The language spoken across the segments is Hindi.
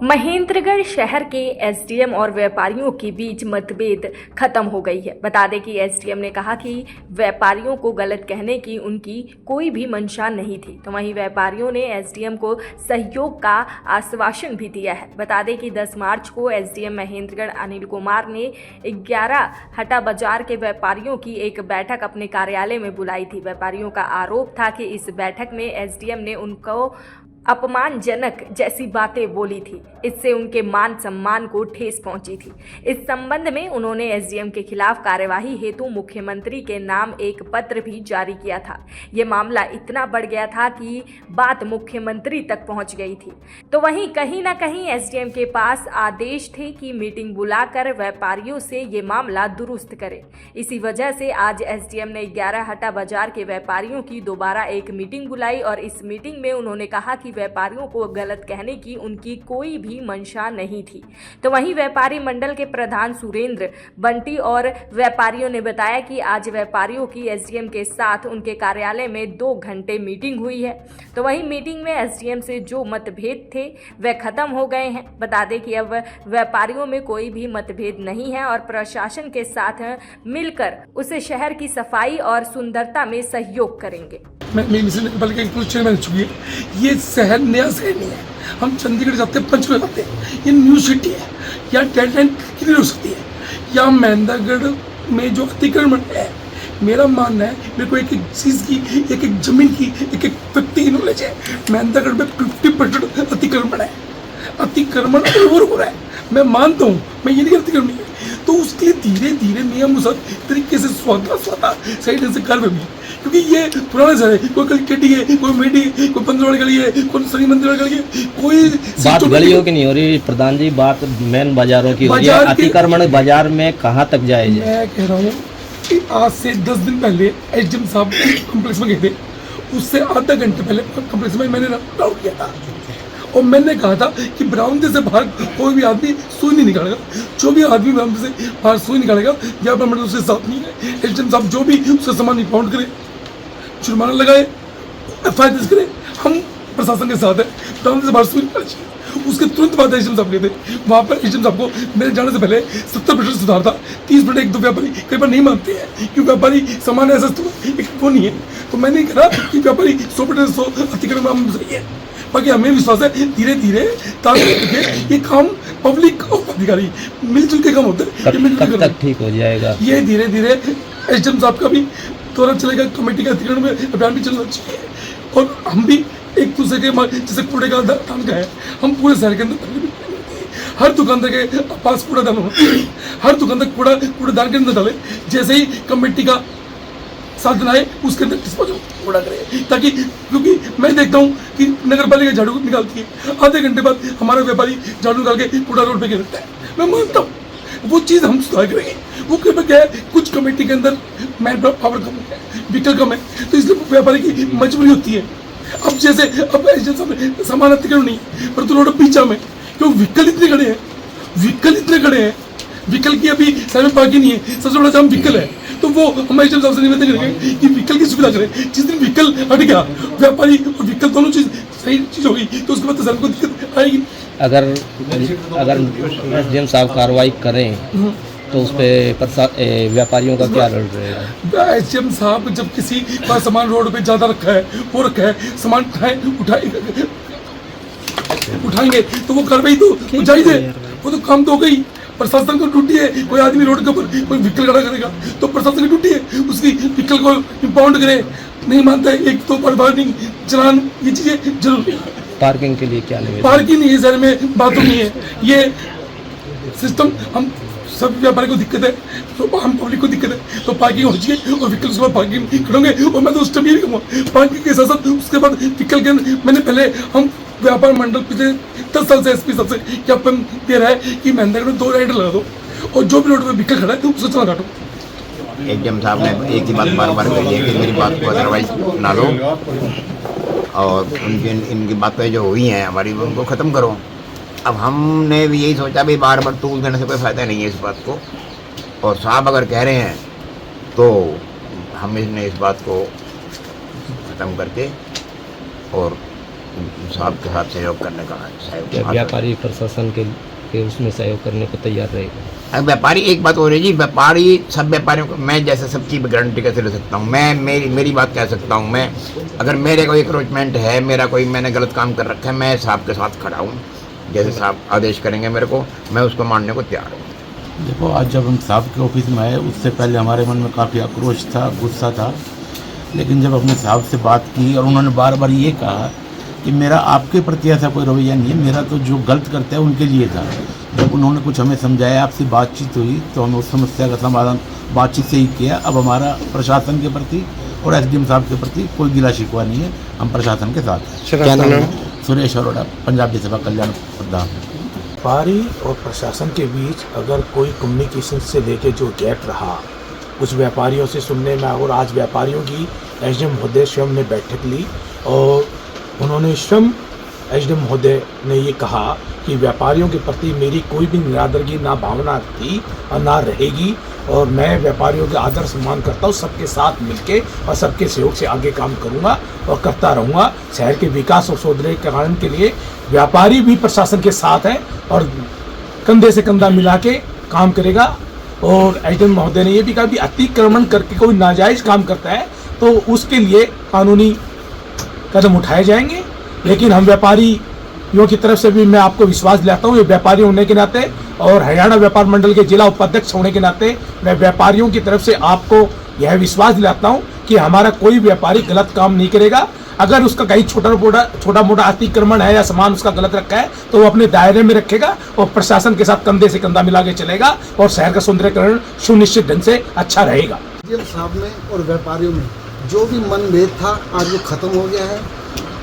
महेंद्रगढ़ शहर के एसडीएम और व्यापारियों के बीच मतभेद खत्म हो गई है। बता दें कि एसडीएम ने कहा कि व्यापारियों को गलत कहने की उनकी कोई भी मंशा नहीं थी, तो वहीं व्यापारियों ने एसडीएम को सहयोग का आश्वासन भी दिया है। बता दें कि 10 मार्च को एसडीएम महेंद्रगढ़ अनिल कुमार ने 11 हटा बाजार के व्यापारियों की एक बैठक अपने कार्यालय में बुलाई थी। व्यापारियों का आरोप था कि इस बैठक में एसडीएम ने उनको अपमानजनक जैसी बातें बोली थी, इससे उनके मान सम्मान को ठेस पहुंची थी। इस संबंध में उन्होंने एसडीएम के खिलाफ कार्यवाही हेतु मुख्यमंत्री के नाम एक पत्र भी जारी किया था। ये मामला इतना बढ़ गया था कि बात मुख्यमंत्री तक पहुंच गई थी। तो वहीं कहीं ना कहीं एसडीएम के पास आदेश थे कि मीटिंग बुलाकर व्यापारियों से ये मामला दुरुस्त करे। इसी वजह से आज एसडीएम ने 11 हटा बाजार के व्यापारियों की दोबारा एक मीटिंग बुलाई और इस मीटिंग में उन्होंने कहा कि व्यापारियों को गलत कहने की उनकी कोई भी मंशा नहीं थी। तो वहीं व्यापारी मंडल के प्रधान सुरेंद्र बंटी और व्यापारियों ने बताया कि आज व्यापारियों की एसडीएम के साथ उनके कार्यालय में 2 घंटे मीटिंग हुई है। तो वहीं मीटिंग में एसडीएम से जो मतभेद थे वह खत्म हो गए हैं। बता दें कि अब व्यापारियों में कोई भी मतभेद नहीं है और प्रशासन के साथ मिलकर उसे शहर की सफाई और सुंदरता में सहयोग करेंगे। चेयरमैन चुकी है। ये शहर नया शहर नहीं है। हम चंडीगढ़ जाते हैं, पंचकुला जाते हैं, ये न्यू सिटी है। यहाँ डेडलाइन कितनी हो सकती है? यहाँ महेंद्रगढ़ में जो अतिक्रमण है, मेरा मानना है, मेरे को एक एक चीज़ की, एक एक जमीन की, एक एक व्यक्ति की नॉलेज है। महेंद्रगढ़ में 50% अतिक्रमण है। अतिक्रमण ओवर हो रहा है। मैं मानता हूँ, मैं ये नहीं अतिक्रमण नहीं है, तो उसके लिए धीरे धीरे नियम तरीके से सही ढंग से कर भी, क्योंकि ये पुराने शहर है। कोई गली टेढ़ी है, कोई मेढ़ी है, कोई 15 वाली गली है, कोई शनि मंदिर वाली गली है। कोई बात गलियों की नहीं हो रही प्रधान जी, बात मेन बाजारों की हो रही है। अतिक्रमण बाजार में कहाँ तक जाएगी? मैं कह रहा हूँ कि आज से 10 दिन पहले एसडीएम साहब कॉम्प्लेक्स में गए थे। उससे आधा घंटे पहले कॉम्प्लेक्स में मैंने राउंड किया था और मैंने कहा था कि बरामदे से बाहर कोई भी आदमी सुई नहीं निकालेगा। जो भी आदमी बरामदे से बाहर सुई निकालेगा, व्यापार मंडल उसके साथ नहीं है। एसडीएम साहब जो भी उसका सामान रिपाउंड करे, जुर्माना लगाए, एफआईआर दर्ज करे, हम प्रशासन के साथ है। बरामदे से बाहर सुई निकालनी चाहिए। उसके तुरंत बाद एसडीएम साहब गए थे। वहाँ पर एसडीएम साहब को मेरे जाने से पहले 70% सुधार था। 30% एक दो व्यापारी कई बार नहीं मानते हैं, क्योंकि व्यापारी सामान ऐसा एक वो नहीं है। तो मैंने कहा कि व्यापारी 100% अतिक्रमण में सही है। बाकी हमें विश्वास है धीरे धीरे ये काम पब्लिक और अधिकारी मिलजुल के काम होते हैं। कब तक ठीक हो जाएगा? ये धीरे धीरे एसडीएम साहब का भी दौरा चलेगा, कमेटी का अतिक्रमण में अभियान भी चलना चाहिए और हम भी एक दूसरे के जैसे कूड़े का दान का है, हम पूरे शहर के अंदर हर दुकानदार के पास कूड़ादान होना चाहिए। हर दुकानदार कूड़ादान के अंदर डाले। जैसे ही कमेटी का साधन आए उसके अंदर डिस्पोजल कूड़ा करे, ताकि क्योंकि मैं देखता हूँ कि नगर पालिका झाड़ू निकालती है, आधे घंटे बाद हमारा व्यापारी झाड़ू निकाल के कूड़ा रोड पे गिर देता है। मैं मानता हूँ वो चीज़ हम सुधार करेंगे। वो क्या है, कुछ कमेटी के अंदर मैन पावर कम है, व्हीकल कम है, तो इसलिए व्यापारी की मजबूरी होती है। अब जैसे अब सामान अतिक्रमण नहीं है, परंतु रोड पीछा में क्यों व्हीकल इतने खड़े हैं, व्हीकल की अभी शहर में पार्किंग नहीं है। सबसे बड़ा काम व्हीकल है, तो वो हम एसडीएम साहब से निवेदन करेंगे कि व्हीकल की सुविधा करें। जिस दिन व्हीकल हट गया, व्यापारी और व्हीकल दोनों चीज सही चीज होगी, तो उसके बाद शहर को दिक्कत आएगी। अगर एसडीएम साहब कार्रवाई करें तो उस पे व्यापारियों का क्या रोल रहेगा? एसडीएम साहब जब किसी का सामान रोड पे ज्यादा रखा है, सामान उठाएंगे तो वो कार्रवाई तो चाहिए। वो तो काम तो हो गई, प्रशासन को ड्यूटी है। कोई आदमी रोड के ऊपर कोई व्हीकल खड़ा करेगा तो प्रशासन की ड्यूटी है उसकी व्हीकल को इंपाउंड करे। नहीं मानता है, एक तो पार्किंग चलान, ये चीजें जरूरी है। पार्किंग के लिए क्या नहीं? पार्किंग नहीं है शहर में, बातों नहीं है। ये सिस्टम हम सब व्यापारी को दिक्कत है, तो हम पब्लिक को दिक्कत है, तो पार्किंग हो चाहिए और व्हीकल उसके बाद पार्किंग खड़ोंगे। और मैं तो उस टाइम ये भी कहूँगा, पार्किंग के साथ साथ उसके बाद व्हीकल के मैंने पहले हम व्यापार मंडल पिछले 10 साल से एसपी साहब से ज्ञापन दे रहा है कि महेंद्रगढ़ में 2 राइडर लगा दो और जो भी रोड पर व्हीकल खड़ा है उसको चला काटो। एसडीएम साहब ने एक ही बात बार बार कही है कि मेरी बात को अदरवाइज ना लो और इनकी बातें जो हुई हैं हमारी, उनको ख़त्म करो। अब हमने भी यही सोचा भी बार बार तूल देने से कोई फ़ायदा नहीं है इस बात को, और साहब अगर कह रहे हैं तो हमने इस बात को ख़त्म करके और साहब के साथ सहयोग करने का क्या व्यापारी प्रशासन के उसमें सहयोग करने को तैयार रहेगा? व्यापारी एक बात हो रही जी, व्यापारी सब व्यापारियों को मैं जैसे सबकी गारंटी कैसे ले सकता हूँ? मैं मेरी बात कह सकता हूँ। मैं अगर मेरे कोई इंक्रोचमेंट है, मैंने गलत काम कर रखा है, मैं साहब के साथ खड़ा हूँ। जैसे साहब आदेश करेंगे मेरे को, मैं उसको मानने को तैयार हूँ। देखो, आज जब हम साहब के ऑफिस में आए, उससे पहले हमारे मन में काफ़ी आक्रोश था, गुस्सा था। लेकिन जब अपने साहब से बात की और उन्होंने बार बार ये कहा कि मेरा आपके प्रति ऐसा कोई रवैया नहीं है, मेरा तो जो गलत करते हैं उनके लिए था। जब उन्होंने कुछ हमें समझाया, आपसे बातचीत हुई, तो हमने उस समस्या का समाधान बातचीत से ही किया। अब हमारा प्रशासन के प्रति और एसडीएम साहब के प्रति कोई गिला शिकवा नहीं है, हम प्रशासन के साथ हैं। क्या नाम है? सुरेश अरोड़ा, पंजाबी सभा कल्याण प्रधान। व्यापारी और प्रशासन के बीच अगर कोई कम्युनिकेशन से लेके जो गैप रहा, कुछ व्यापारियों से सुनने में, और आज व्यापारियों की एसडीएम महोदय स्वयं ने बैठक ली और उन्होंने स्वयं एसडीएम महोदय ने ये कहा कि व्यापारियों के प्रति मेरी कोई भी निरादरगी ना भावना थी और ना रहेगी, और मैं व्यापारियों के आदर सम्मान करता हूँ। सबके साथ मिलके और सबके सहयोग से आगे काम करूँगा और करता रहूँगा। शहर के विकास और सुदृढ़ीकरण के लिए व्यापारी भी प्रशासन के साथ है और कंधे से कंधा मिला के काम करेगा। और एसडीएम महोदय ने ये भी कहा कि अतिक्रमण करके कोई नाजायज काम करता है तो उसके लिए कानूनी कदम उठाए जाएंगे। लेकिन हम व्यापारियों की तरफ से भी मैं आपको विश्वास दिलाता हूँ, ये व्यापारी होने के नाते और हरियाणा व्यापार मंडल के जिला उपाध्यक्ष होने के नाते मैं व्यापारियों की तरफ से आपको यह विश्वास दिलाता हूँ कि हमारा कोई व्यापारी गलत काम नहीं करेगा। अगर उसका कहीं छोटा मोटा अतिक्रमण है या सामान उसका गलत रखा है तो वो अपने दायरे में रखेगा और प्रशासन के साथ कंधे से कंधा मिला के चलेगा और शहर का सुंदरीकरण सुनिश्चित ढंग से अच्छा रहेगा। एसडीएम साहब में और व्यापारियों में जो भी मनभेद था आज वो खत्म हो गया है।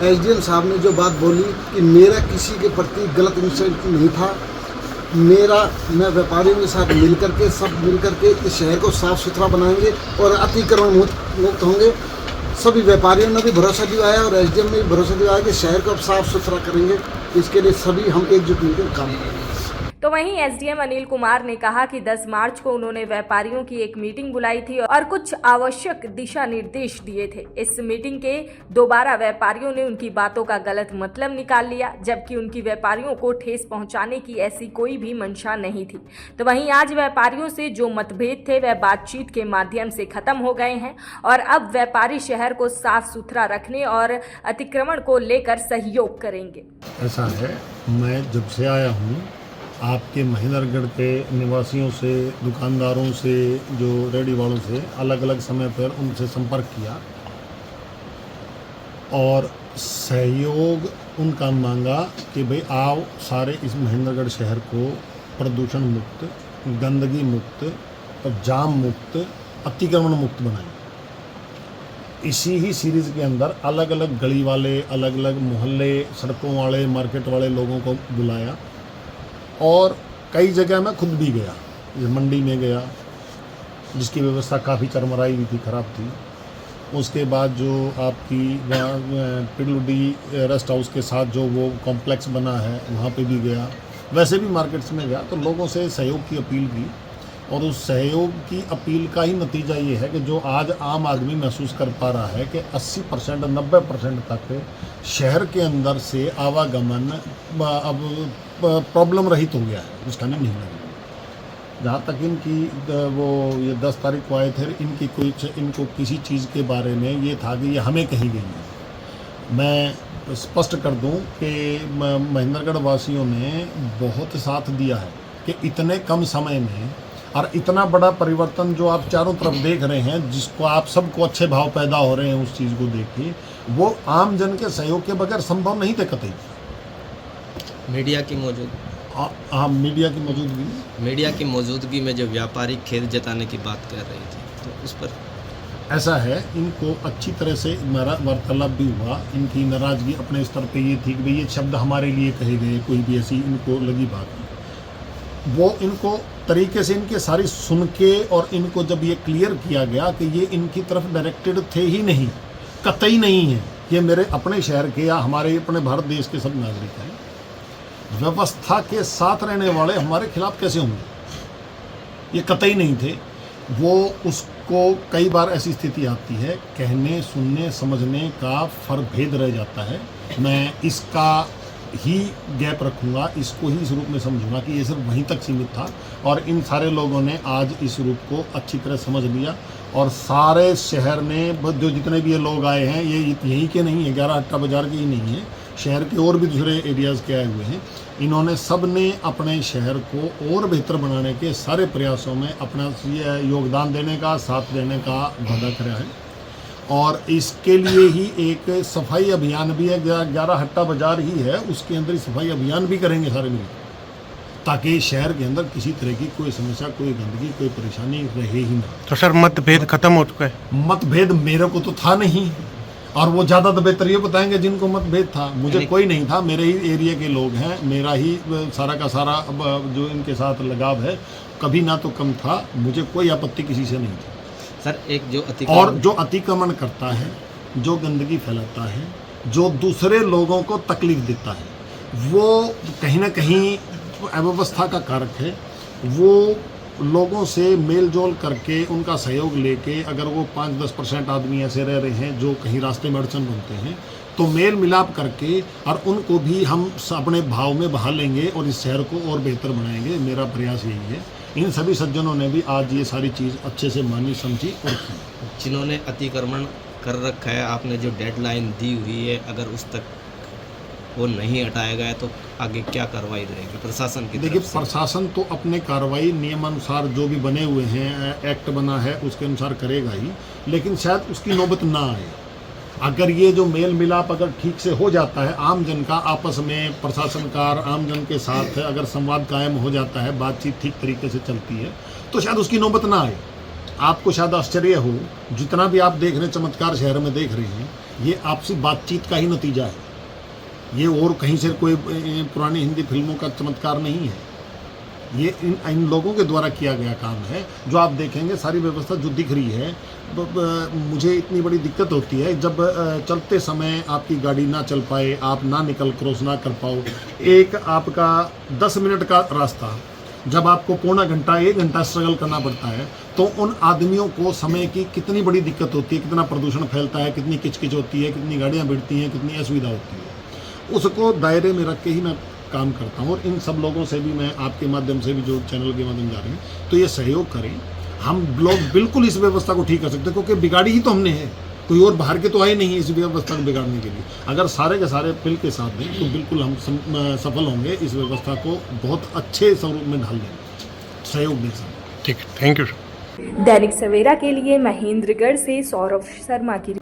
एसडीएम साहब ने जो बात बोली कि मेरा किसी के प्रति गलत इंटेंशन नहीं था, मैं व्यापारियों के साथ सब मिलकर के इस शहर को साफ सुथरा बनाएंगे और अतिक्रमण मुक्त होंगे। सभी व्यापारियों ने भी भरोसा दिलाया और एसडीएम ने भी भरोसा दिलाया कि शहर को अब साफ सुथरा करेंगे। इसके लिए सभी हम एकजुट मिलकर काम करेंगे। तो वहीं एसडीएम अनिल कुमार ने कहा कि 10 मार्च को उन्होंने व्यापारियों की एक मीटिंग बुलाई थी और कुछ आवश्यक दिशा निर्देश दिए थे। इस मीटिंग के दोबारा व्यापारियों ने उनकी बातों का गलत मतलब निकाल लिया, जबकि उनकी व्यापारियों को ठेस पहुंचाने की ऐसी कोई भी मंशा नहीं थी। तो वहीं आज व्यापारियों से जो मतभेद थे वह बातचीत के माध्यम से खत्म हो गए हैं और अब व्यापारी शहर को साफ सुथरा रखने और अतिक्रमण को लेकर सहयोग करेंगे। ऐसा है, मैं जब से आया हूँ आपके महेंद्रगढ़ के निवासियों से, दुकानदारों से, जो रेडी वालों से अलग अलग समय पर उनसे संपर्क किया और सहयोग उनका मांगा कि भाई आओ सारे इस महेंद्रगढ़ शहर को प्रदूषण मुक्त, गंदगी मुक्त और जाम मुक्त, अतिक्रमण मुक्त बनाएं। इसी ही सीरीज़ के अंदर अलग अलग गली वाले, अलग अलग मोहल्ले, सड़कों वाले, मार्केट वाले लोगों को बुलाया और कई जगह मैं खुद भी गया। मंडी में गया जिसकी व्यवस्था काफ़ी चरमराई हुई थी, ख़राब थी। उसके बाद जो आपकी पिडलुडी रेस्ट हाउस के साथ जो वो कॉम्प्लेक्स बना है वहाँ पे भी गया। वैसे भी मार्केट्स में गया तो लोगों से सहयोग की अपील की और उस सहयोग की अपील का ही नतीजा ये है कि जो आज आम आदमी महसूस कर पा रहा है कि 80% 90% तक शहर के अंदर से आवागमन अब प्रॉब्लम रहित हो गया है, उसका नहीं लगेगा। जहाँ तक इनकी वो ये 10 तारीख को आए थे, इनको किसी चीज़ के बारे में ये था कि ये हमें कही गई है। मैं स्पष्ट कर दूं कि महेंद्रगढ़ वासियों ने बहुत साथ दिया है कि इतने कम समय में और इतना बड़ा परिवर्तन जो आप चारों तरफ देख रहे हैं, जिसको आप सबको अच्छे भाव पैदा हो रहे हैं उस चीज़ को देख के, वो आम जन के सहयोग के बगैर संभव नहीं थे कतई। मीडिया की मौजूदगी में जो व्यापारी खेद जताने की बात कर रही थी, तो उस पर ऐसा है, इनको अच्छी तरह से मेरा वार्तालाप भी हुआ। इनकी नाराज़गी अपने स्तर पे ये थी कि भाई ये शब्द हमारे लिए कहे गए, कोई भी ऐसी इनको लगी बात। वो इनको तरीके से इनके सारी सुन के और इनको जब ये क्लियर किया गया कि ये इनकी तरफ डायरेक्टेड थे ही नहीं, कतई नहीं है, ये मेरे अपने शहर के या हमारे अपने भारत देश के सब नागरिक हैं, व्यवस्था के साथ रहने वाले हमारे खिलाफ कैसे होंगे, ये कतई नहीं थे। वो उसको को कई बार ऐसी स्थिति आती है, कहने सुनने समझने का भेद रह जाता है। मैं इसका ही गैप रखूँगा, इसको ही इस रूप में समझूंगा कि ये सिर्फ वहीं तक सीमित था, और इन सारे लोगों ने आज इस रूप को अच्छी तरह समझ लिया। और सारे शहर ने जो जितने भी ये लोग आए हैं, ये यहीं के नहीं है, 11 हट्टा बाज़ार के ही नहीं है, शहर के और भी दूसरे एरियाज़ के आए हुए हैं। इन्होंने सब ने अपने शहर को और बेहतर बनाने के सारे प्रयासों में अपना योगदान देने का, साथ देने का वादा करा है। और इसके लिए ही एक सफाई अभियान भी है, 11 हट्टा बाज़ार ही है, उसके अंदर ही सफाई अभियान भी करेंगे सारे मिलकर, ताकि शहर के अंदर किसी तरह की कोई समस्या, कोई गंदगी, कोई परेशानी रहे ही ना। तो सर मतभेद खत्म हो चुका है? मतभेद मेरे को तो था नहीं, और वो ज़्यादा तो बेहतर ये बताएंगे जिनको मतभेद था। मुझे कोई नहीं था, मेरे ही एरिया के लोग हैं, मेरा ही सारा का सारा जो इनके साथ लगाव है, कभी ना तो कम था, मुझे कोई आपत्ति किसी से नहीं थी। सर एक जो और जो अतिक्रमण करता है, जो गंदगी फैलाता है, जो दूसरे लोगों को तकलीफ देता है, वो कहीं ना कहीं अव्यवस्था का कारक है। वो लोगों से मेल जोल करके, उनका सहयोग लेके, अगर वो 5-10% आदमी ऐसे रह रहे हैं जो कहीं रास्ते में अड़चन बनते हैं, तो मेल मिलाप करके और उनको भी हम अपने भाव में बहा लेंगे और इस शहर को और बेहतर बनाएंगे। मेरा प्रयास यही है। इन सभी सज्जनों ने भी आज ये सारी चीज़ अच्छे से मानी, समझी और की। जिन्होंने अतिक्रमण कर रखा है, आपने जो डेडलाइन दी हुई है, अगर उस तक वो नहीं हटाया गया तो आगे क्या कार्रवाई रहेगी प्रशासन की? देखिए, प्रशासन तो अपने कार्रवाई नियमानुसार जो भी बने हुए हैं, एक्ट बना है उसके अनुसार करेगा ही, लेकिन शायद उसकी नौबत ना आए। अगर ये जो मेल मिलाप अगर ठीक से हो जाता है, आम जन का आपस में, प्रशासनकार आम जन के साथ अगर संवाद कायम हो जाता है, बातचीत ठीक तरीके से चलती है, तो शायद उसकी नौबत ना आए। आपको शायद आश्चर्य हो, जितना भी आप देख रहे हैं चमत्कार शहर में देख रहे हैं, ये आपसी बातचीत का ही नतीजा है। ये और कहीं से कोई पुरानी हिंदी फिल्मों का चमत्कार नहीं है, ये इन लोगों के द्वारा किया गया काम है। जो आप देखेंगे सारी व्यवस्था जो दिख रही है, मुझे इतनी बड़ी दिक्कत होती है जब चलते समय आपकी गाड़ी ना चल पाए, आप ना निकल क्रॉस ना कर पाओ। एक आपका 10 मिनट का रास्ता जब आपको पौना घंटा 1 घंटा स्ट्रगल करना पड़ता है, तो उन आदमियों को समय की कितनी बड़ी दिक्कत होती है, कितना प्रदूषण फैलता है, कितनी किचकिच होती है, कितनी गाड़ियाँ भिड़ती हैं, कितनी असुविधा होती है। उसको दायरे में रख के ही मैं काम करता हूँ। और इन सब लोगों से भी मैं आपके माध्यम से भी, जो चैनल के माध्यम जा रहे हैं, तो ये सहयोग करें। हम लोग बिल्कुल इस व्यवस्था को ठीक कर सकते हैं, क्योंकि बिगाड़ी ही तो हमने है, कोई और बाहर के तो आए नहीं है इस व्यवस्था को बिगाड़ने के लिए। अगर सारे के सारे पिल के साथ दें तो बिल्कुल हम सफल होंगे, इस व्यवस्था को बहुत अच्छे स्वरूप में ढाल देंगे, सहयोग दें सब। ठीक, थैंक यू। दैनिक सवेरा के लिए महेंद्रगढ़ से सौरभ शर्मा की